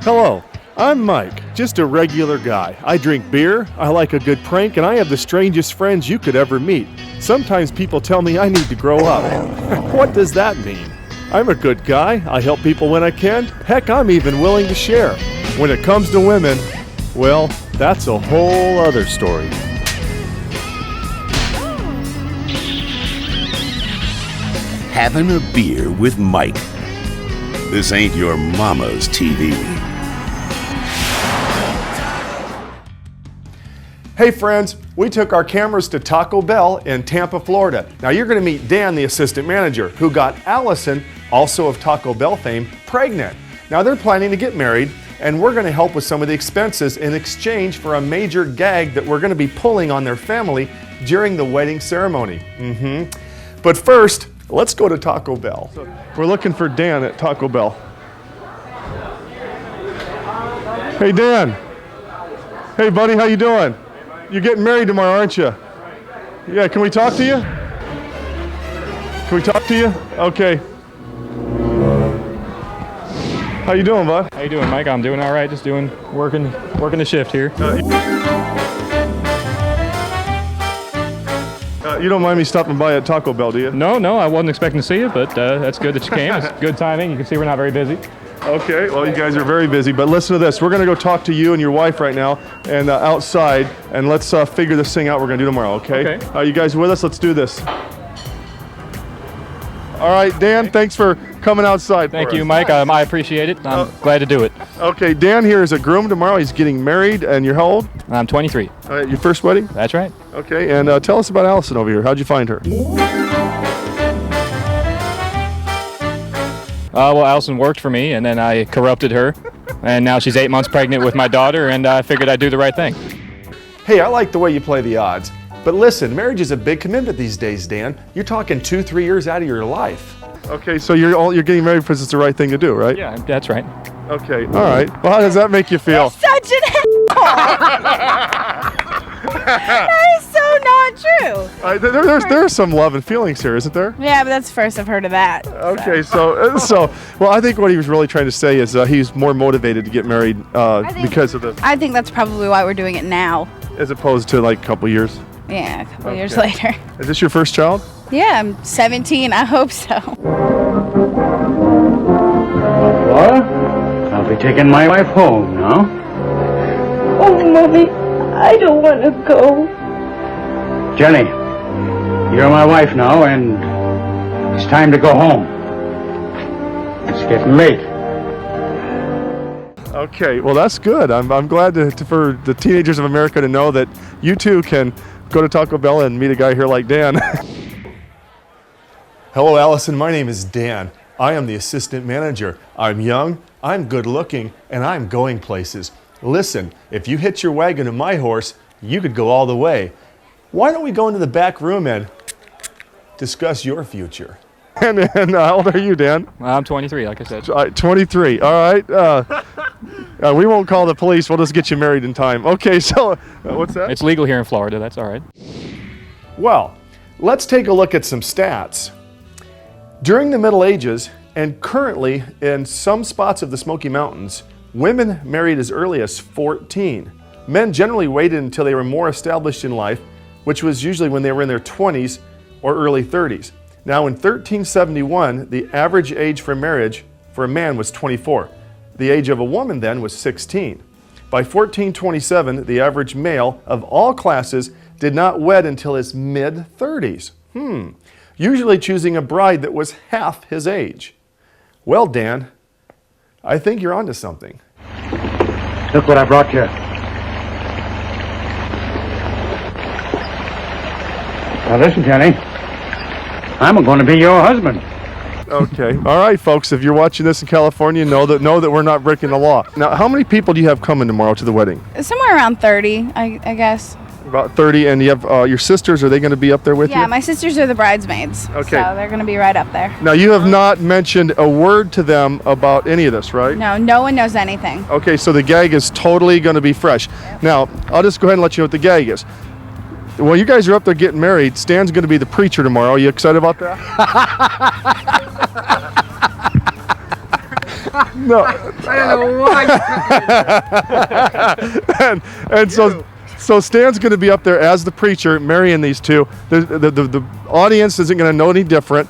Hello, I'm Mike, just a regular guy. I drink beer, I like a good prank, and I have the strangest friends you could ever meet. Sometimes people tell me I need to grow up. What does that mean? I'm a good guy, I help people when I can. Heck, I'm even willing to share. When it comes to women, well, that's a whole other story. Having a beer with Mike. This ain't your mama's TV. Hey friends, we took our cameras to Taco Bell in Tampa, Florida. Now you're going to meet Dan, the assistant manager, who got Allison, also of Taco Bell fame, pregnant. Now they're planning to get married, and we're going to help with some of the expenses in exchange for a major gag that we're going to be pulling on their family during the wedding ceremony. But first, let's go to Taco Bell. We're looking for Dan at Taco Bell. Hey Dan. Hey buddy, how you doing? You're getting married tomorrow, aren't you? Yeah, can we talk to you? Can we talk to you? Okay. How you doing, bud? How you doing, Mike? I'm doing all right. Just working the shift here. You don't mind me stopping by at Taco Bell, do you? No, I wasn't expecting to see you, but that's good that you came. It's good timing. You can see we're not very busy. Okay, well, you guys are very busy, but listen to this. We're going to go talk to you and your wife right now and outside, and let's figure this thing out we're going to do tomorrow, okay? Okay. You guys with us? Let's do this. All right, Dan, thanks for coming outside. Thank you, Mike. I appreciate it. I'm glad to do it. Okay, Dan here is a groom tomorrow. He's getting married, and you're how old? I'm 23. Your first wedding? That's right. Okay, and tell us about Allison over here. How'd you find her? Well, Allison worked for me, and then I corrupted her, and now she's 8 months pregnant with my daughter, and I figured I'd do the right thing. Hey, I like the way you play the odds. But listen, marriage is a big commitment these days, Dan. You're talking 2-3 years out of your life. Okay, so you're getting married because it's the right thing to do, right? Yeah, that's right. Okay, all right. Well, how does that make you feel? You're such an That is so not true. There's some love and feelings here, isn't there? Yeah, but that's the first I've heard of that. Okay, well, I think what he was really trying to say is he's more motivated to get married because of the, I think that's probably why we're doing it now. as opposed to like a couple years. Yeah, a couple years later. Is this your first child? Yeah, I'm 17. I hope so. Laura, I'll be taking my wife home now. Oh, Mommy, I don't want to go. Jenny, you're my wife now, and it's time to go home. It's getting late. Okay, well that's good. I'm glad for the teenagers of America to know that you too can go to Taco Bell and meet a guy here like Dan. Hello, Allison. My name is Dan. I am the assistant manager. I'm young, I'm good looking, and I'm going places. Listen, if you hitch your wagon to my horse, you could go all the way. Why don't we go into the back room and discuss your future? And how old are you, Dan? I'm 23, like I said. 23. All right. We won't call the police. We'll just get you married in time. Okay, so what's that? It's legal here in Florida. That's all right. Well, let's take a look at some stats. During the Middle Ages, and currently in some spots of the Smoky Mountains, women married as early as 14. Men generally waited until they were more established in life, which was usually when they were in their 20s or early 30s. Now in 1371, the average age for marriage for a man was 24. The age of a woman then was 16. By 1427, the average male of all classes did not wed until his mid-30s. Usually choosing a bride that was half his age. Well, Dan, I think you're onto something. Look what I brought you. Now listen, Jenny. I'm going to be your husband. Okay. All right, folks. If you're watching this in California, know that we're not breaking the law. Now, how many people do you have coming tomorrow to the wedding? Somewhere around 30, I guess. About 30, and you have your sisters. Are they going to be up there with you? Yeah, my sisters are the bridesmaids. Okay. So they're going to be right up there. Now, you have not mentioned a word to them about any of this, right? No one knows anything. Okay, so the gag is totally going to be fresh. Yep. Now, I'll just go ahead and let you know what the gag is. Well, you guys are up there getting married. Stan's going to be the preacher tomorrow. Are you excited about that? No. I don't know why. and so Stan's going to be up there as the preacher, marrying these two. The audience isn't going to know any different.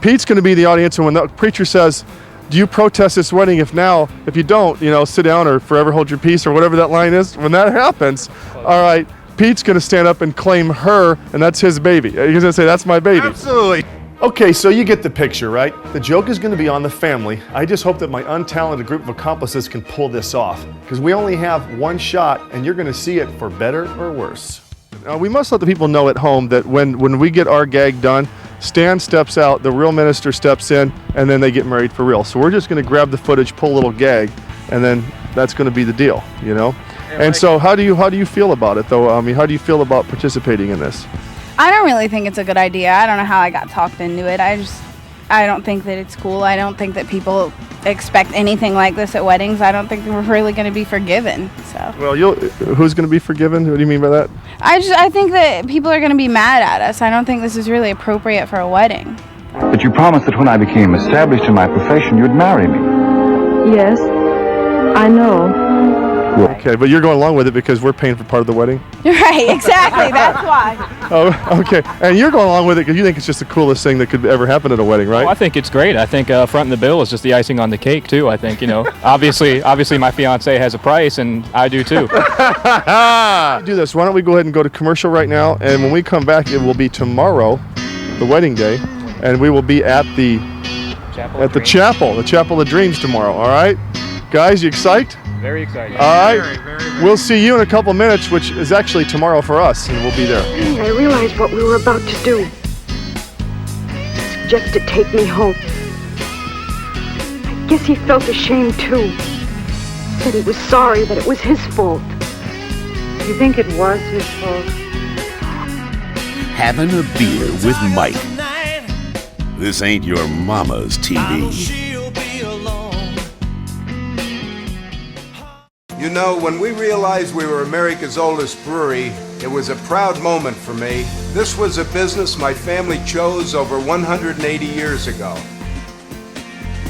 Pete's going to be the audience, and when the preacher says, "Do you protest this wedding? If you don't, sit down or forever hold your peace," or whatever that line is. When that happens, all right, Pete's going to stand up and claim her, and that's his baby. He's going to say, "That's my baby." Absolutely. Okay, so you get the picture, right? The joke is going to be on the family. I just hope that my untalented group of accomplices can pull this off, because we only have one shot, and you're going to see it for better or worse. We must let the people know at home that when we get our gag done, Stan steps out, the real minister steps in, and then they get married for real. So we're just going to grab the footage, pull a little gag, and then that's going to be the deal, And so how do you feel about it, though? How do you feel about participating in this? I don't really think it's a good idea. I don't know how I got talked into it. I don't think that it's cool. I don't think that people expect anything like this at weddings. I don't think that we're really going to be forgiven. So. Well, who's going to be forgiven? What do you mean by that? I think that people are going to be mad at us. I don't think this is really appropriate for a wedding. But you promised that when I became established in my profession, you'd marry me. Yes, I know. Okay, but you're going along with it because we're paying for part of the wedding? Right, exactly. That's why. Oh, okay. And you're going along with it because you think it's just the coolest thing that could ever happen at a wedding, right? Well, I think it's great. I think fronting the bill is just the icing on the cake, too. I think, obviously my fiance has a price, and I do, too. Do this. Why don't we go ahead and go to commercial right now, and when we come back, it will be tomorrow, the wedding day, and we will be at the Chapel of Dreams tomorrow, all right? Guys, you excited? Very excited. All right. We'll see you in a couple minutes, which is actually tomorrow for us, and we'll be there. I realized what we were about to do. Just to take me home. I guess he felt ashamed too. Said he was sorry, that it was his fault. You think it was his fault? Having a beer with Mike. This ain't your mama's TV. When we realized we were America's oldest brewery, it was a proud moment for me. This was a business my family chose over 180 years ago.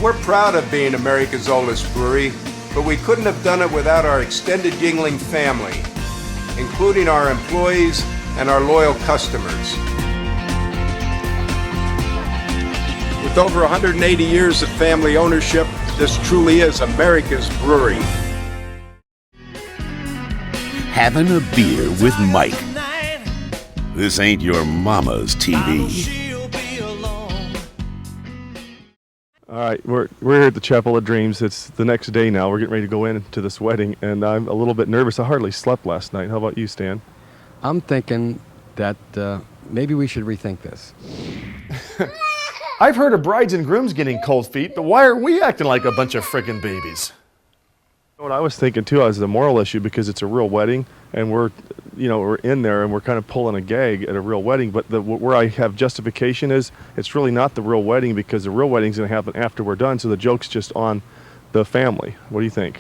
We're proud of being America's oldest brewery, but we couldn't have done it without our extended Yingling family, including our employees and our loyal customers. With over 180 years of family ownership, this truly is America's brewery. Having a beer with Mike. This ain't your mama's TV. All right, we're here at the Chapel of Dreams. It's the next day now. We're getting ready to go into this wedding, and I'm a little bit nervous. I hardly slept last night. How about you, Stan? I'm thinking that maybe we should rethink this. I've heard of brides and grooms getting cold feet, but why are we acting like a bunch of friggin' babies? What I was thinking too is the moral issue, because it's a real wedding, and we're in there and we're kind of pulling a gag at a real wedding. But where I have justification is it's really not the real wedding, because the real wedding's going to happen after we're done. So the joke's just on the family. What do you think?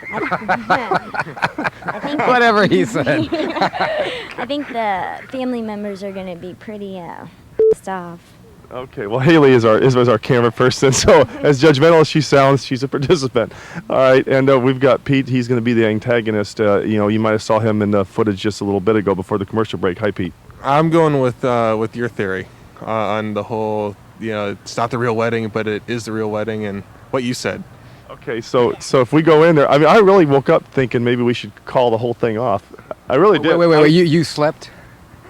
I think Whatever he said. I think the family members are going to be pretty pissed off. Okay, well, Haley is our camera person, so as judgmental as she sounds, she's a participant. All right, and we've got Pete. He's going to be the antagonist. You might have saw him in the footage just a little bit ago before the commercial break. Hi, Pete. I'm going with your theory on the whole, it's not the real wedding, but it is the real wedding, and what you said. Okay, so if we go in there, I really woke up thinking maybe we should call the whole thing off. I really did. Wait, you slept?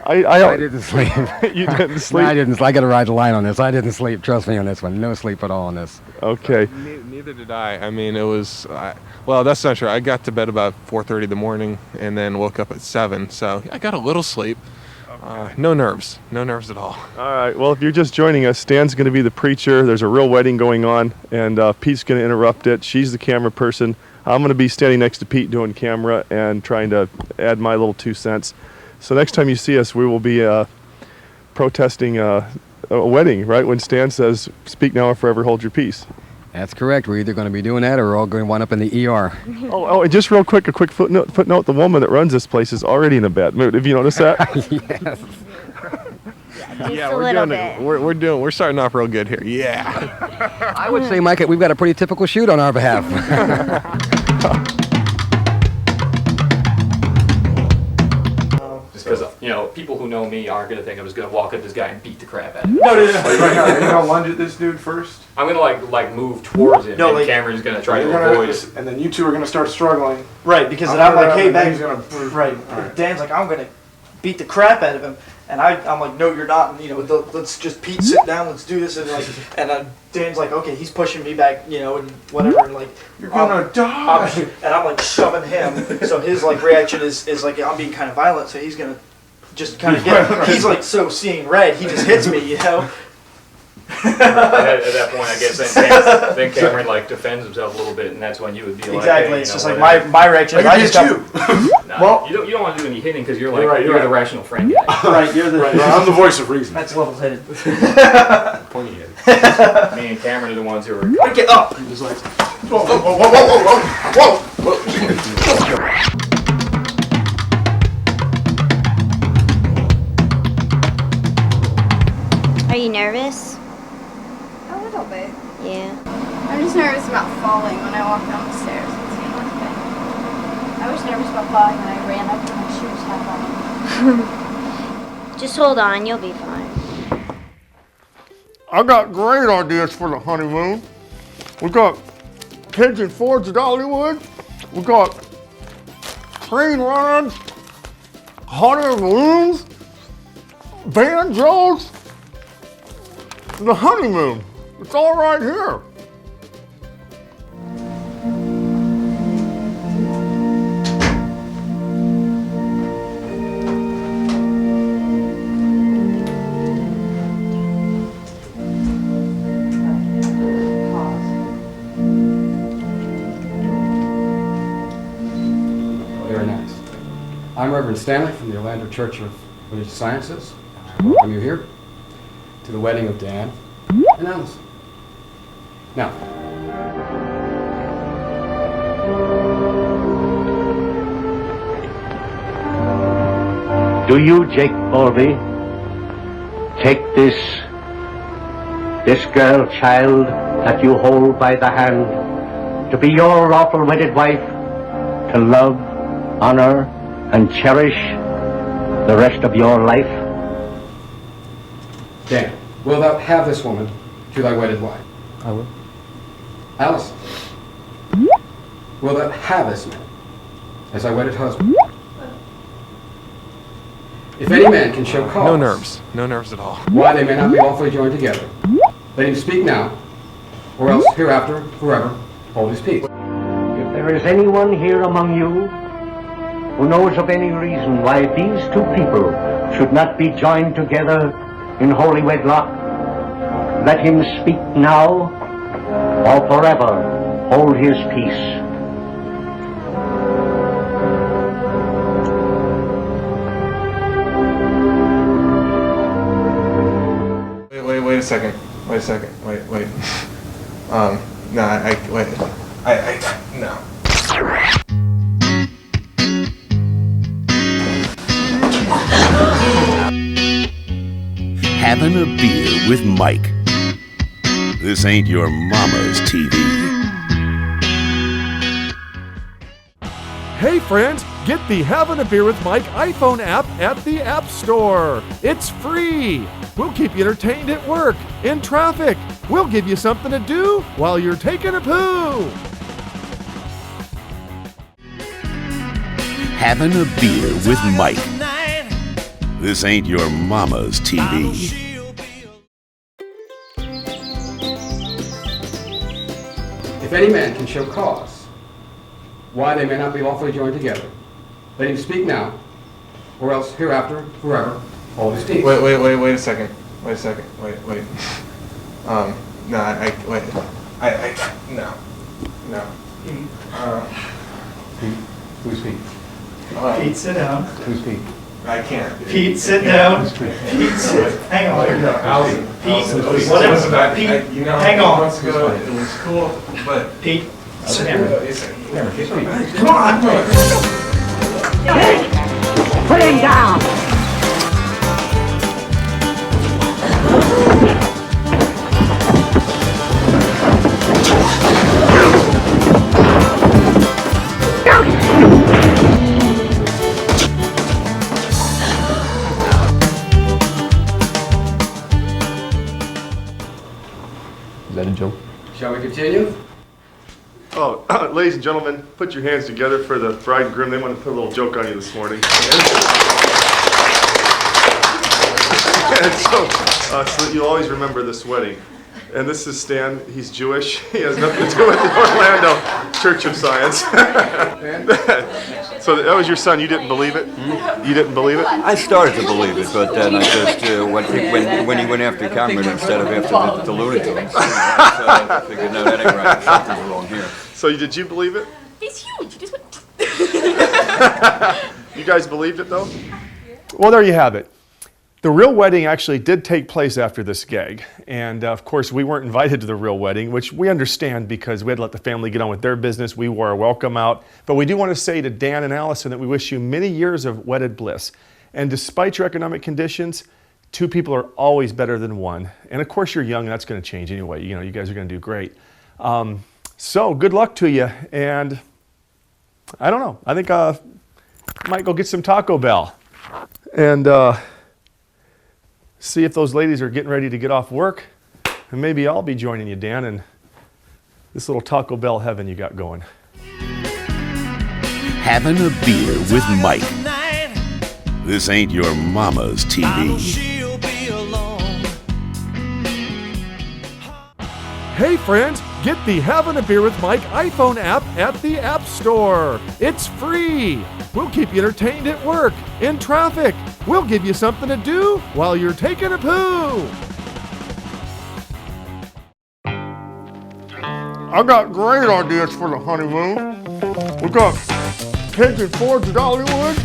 I didn't sleep. You didn't sleep? No, I didn't. I got to ride the line on this. I didn't sleep. Trust me on this one. No sleep at all on this. Okay. Neither did I. I mean, it was, well, that's not true. I got to bed about 4:30 in the morning and then woke up at 7. So I got a little sleep. Okay. No nerves at all. All right. Well, if you're just joining us, Stan's going to be the preacher. There's a real wedding going on, and Pete's going to interrupt it. She's the camera person. I'm going to be standing next to Pete doing camera and trying to add my little 2 cents. So next time you see us, we will be protesting a wedding, right? When Stan says, "Speak now or forever hold your peace." That's correct. We're either going to be doing that or we're all going to wind up in the ER. And just real quick, a quick footnote. The woman that runs this place is already in a bad mood. Have you noticed that? Yes. Yeah, a little bit. We're starting off real good here. Yeah. I would say, Mike, we've got a pretty typical shoot on our behalf. Just because, you know, people who know me aren't going to think I'm just going to walk up this guy and beat the crap out of him. No. Are you gonna lunge at this dude first? I'm going to like move towards him, and Cameron's going to try to avoid it. And then you two are gonna start struggling. Right, because then I'm like, hey, back. He's gonna. Right. Dan's like, I'm gonna beat the crap out of him, and I'm like, no, you're not. And, you know, let's just Pete sit down, let's do this, and like, and Dan's like, okay, he's pushing me back, you know, and whatever, and like, you're gonna die. And I'm like shoving him, so his like reaction is like I'm being kind of violent, so he's gonna just kind of get. He's like so seeing red, he just hits me, you know. At that point, I guess then Cameron like defends himself a little bit, and that's when you would be like, exactly. hey, it's you just know, like my reaction. I just got. Nah, Well, you don't want to do any hitting because you're like you're the rational friend guy. Right, you're the. Right, I'm the voice of reason. That's level-headed. Pointy head. Me and Cameron are the ones who are. Get up. Just like, whoa. Are you nervous? A little bit. Yeah. I'm just nervous about falling when I walk down the stairs. I was nervous about falling when I ran up and my shoes half on. Just hold on, you'll be fine. I got great ideas for the honeymoon. We got pigeon fords at Hollywood. We got train rides, hot air balloons, banjos. The honeymoon. It's all right here. Very nice. I'm Reverend Stanley from the Orlando Church of Religious Sciences. I welcome you here to the wedding of Dan and Alice. Now, Do you, Jake Bowlby, take this girl child that you hold by the hand to be your lawful wedded wife, to love, honor, and cherish the rest of your life? Dan, wilt thou have this woman to thy wedded wife? I will. Alice, wilt thou have this man as thy wedded husband? If any man can show cause, No nerves at all. why they may not be lawfully joined together, let him speak now, or else hereafter, forever, hold his peace. If there is anyone here among you who knows of any reason why these two people should not be joined together in holy wedlock, let him speak now, or forever hold his peace. Wait a second. Wait. No, no. Having a beer with Mike. This ain't your mama's TV. Hey friends, get the Havin' a Beer with Mike iPhone app at the App Store. It's free. We'll keep you entertained at work, in traffic. We'll give you something to do while you're taking a poo. Having a beer with Mike. This ain't your mama's TV. If any man can show cause, why they may not be lawfully joined together, let him speak now, or else hereafter, forever, hold his peace. Wait a second. Wait. No, no. Pete, who's Pete? Pete, sit down. Who's Pete? I can't. Pete, sit down. Pete, sit. Hang on. Pete, whatever. Pete, hang on. It was cool, but Pete, sit down. Come on. Put him down. continue? Oh, ladies and gentlemen, put your hands together for the bride and groom. They want to put a little joke on you this morning. And so that you'll always remember this wedding. And this is Stan. He's Jewish. He has nothing to do with the Orlando Church of Science. So that was your son. You didn't believe it? You didn't believe it? I started to believe it, but then I just when he went after Cameron instead of after the Looney Tunes, I figured, no, that ain't right. Something's wrong here. So did you believe it? He's huge. He just went. You guys believed it, though? Well, there you have it. The real wedding actually did take place after this gag. And of course, we weren't invited to the real wedding, which we understand because we had to let the family get on with their business. We wore our welcome out. But we do want to say to Dan and Allison that we wish you many years of wedded bliss. And despite your economic conditions, two people are always better than one. And of course, you're young, and that's going to change anyway. You know, you guys are going to do great. So good luck to you. And I don't know. I think I might go get some Taco Bell. And see if those ladies are getting ready to get off work. And maybe I'll be joining you, Dan, in this little Taco Bell heaven you got going. Having a beer with Mike. This ain't your mama's TV. Hey friends, get the Havin' a Beer with Mike iPhone app at the App Store. It's free. We'll keep you entertained at work, in traffic. We'll give you something to do while you're taking a poo. I got great ideas for the honeymoon. We got taking Ford to Dollywood.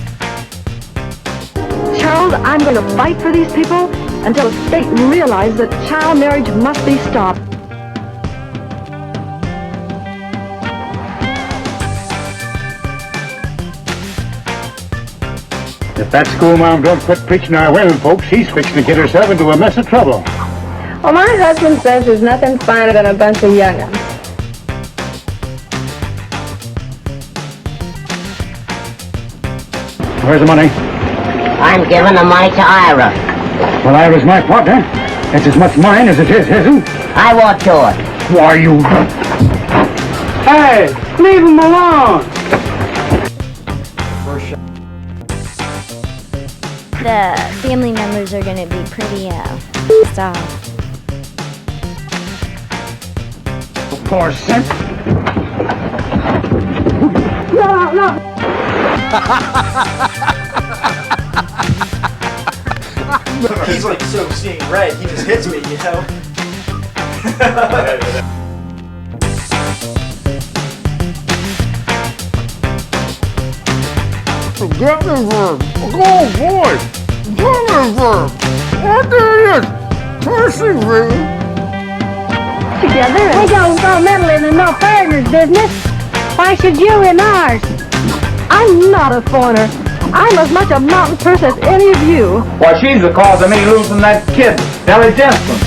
Charles, I'm going to fight for these people until the state realizes that child marriage must be stopped. If that schoolma'am don't quit preaching our women folks, she's fixing to get herself into a mess of trouble. Well, my husband says there's nothing finer than a bunch of young'uns. Where's the money? I'm giving the money to Ira. Well, Ira's my partner. It's as much mine as it is his. I want yours. Why, you... Hey, leave him alone. The family members are going to be pretty pissed off. Poor simp. No. He's like so seeing red, he just hits me, you know? Gatlinburg. Oh boy. Gatlinburg. What there is? Percy, baby. Together. We don't go meddling in no foreigner's business. Why should you in ours? I'm not a foreigner. I'm as much a mountain person as any of you. Why, she's the cause of me losing that kid, Nellie Jensen.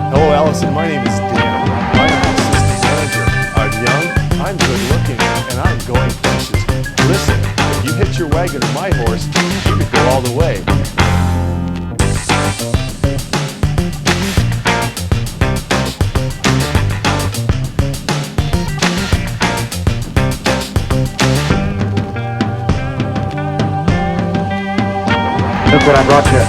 Hello, Allison. My name is Dan. I am the assistant manager. I'm young, I'm good looking, and I'm going places. Listen, if you hitch your wagon to my horse, you could go all the way. Look what I brought you.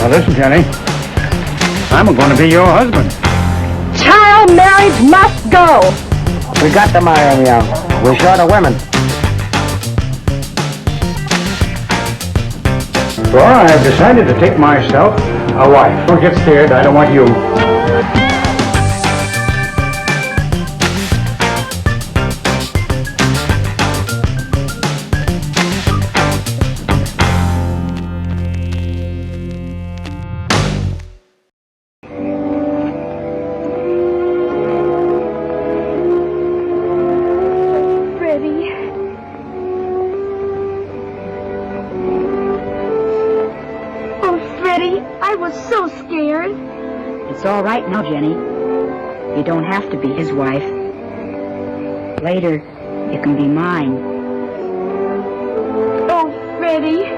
Now listen, Jenny. I'm going to be your husband. Child marriage must go. We got the money, young. We're short of women. So I have decided to take myself a wife. Don't get scared. I don't want you. It's all right now, Jenny. You don't have to be his wife. Later, you can be mine. Oh, Freddie.